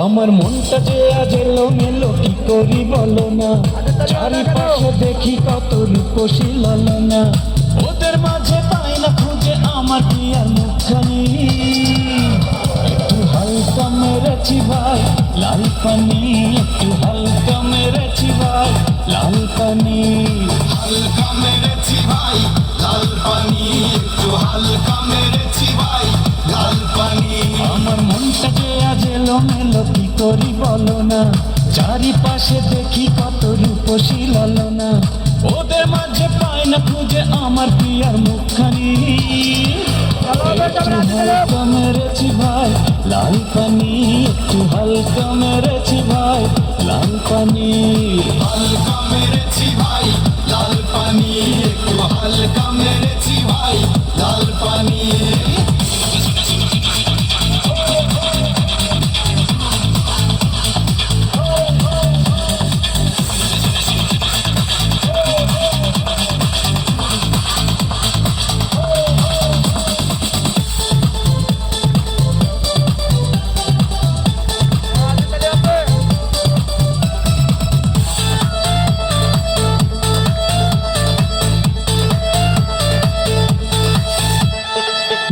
আমার মনটা যে আজ এলোমেলো কি করি বলো না, চারিপাশে দেখি কত রূপসী ললনা, ওদের মাঝে পাই না খুঁজে আমার প্রিয়ার মুখখানি। একটু হালকা মেরেছি ভাই লাল পানি, একটু হালকা মেরেছি ভাই লাল পানি, হালকা মেরেছি ভাই লাল পানি, একটু হালকা মেরেছি ভাই লাল পানি। আমার মনটা যে আজ এলোমেলো কি করি বলো না, চারিপাশে দেখি কত রূপসী ললনা, ওদের মাঝে পাই না খুঁজে আমার প্রিয়ার মুখখানি। হালকা মেরেছি ভাই লাল পানি, একটু হালকা মেরেছি ভাই লাল পানি, হালকা মেরেছি ভাই লাল পানি, একটু হালকা মেরেছি ভাই লাল পানি।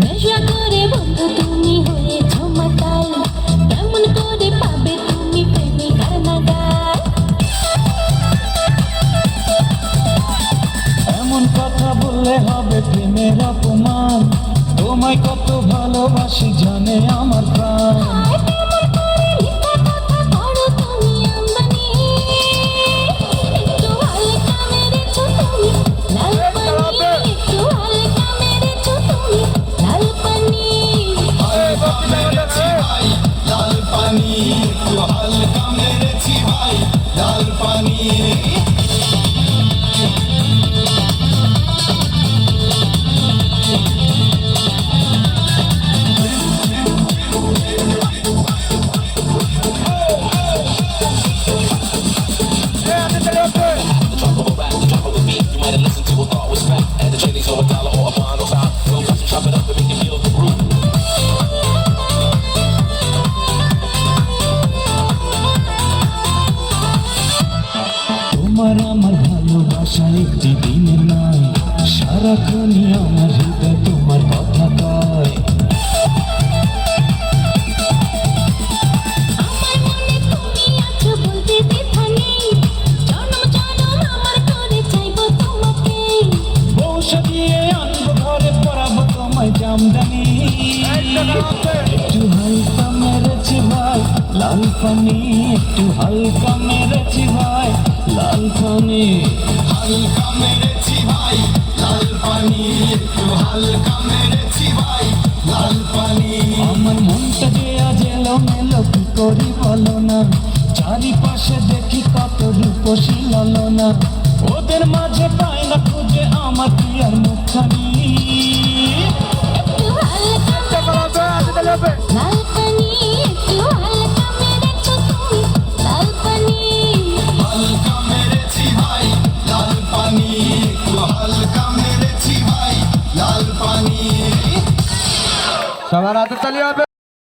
নেশা করে বন্ধু তুমি হয়েছ মাতাল, কেমন করে পাবে তুমি প্রেমিকার নাগাল। এমন কথা বললে হবে প্রেমের অপমান, তোমায় কত ভালোবাসি জানে আমার প্রাণ। একটু হালকা মেরেছি ভাই লাল পানি। তোমার আমার ভালোবাসা একটি দিনের নয়, সারাক্ষণই আমার হৃদয় তোমার কথা কয়। বৌসা দিয়ে আনবো ঘরে পরাবো তোমায় জামদানি, একটু হালকা মেরেছি ভাই লাল পানি, একটু হালকা মেরেছি ভাই লাল পানি, হালকা মেরেছি ভাই লাল পানি, একটু হালকা মেরেছি ভাই লাল পানি। আমার মনটা যে আজ এলোমেলো কি করি বলো না, চারিপাশে দেখি কত রূপসী ললনা, ওদের মাঝে পাই না খুঁজে আমার প্রিয়ার মুখখানি। হালকা মেরেছি ভাই লাল পানি, একটু হালকা মেরেছি ভাই লাল পানি। সবার হাতে তালি হবে।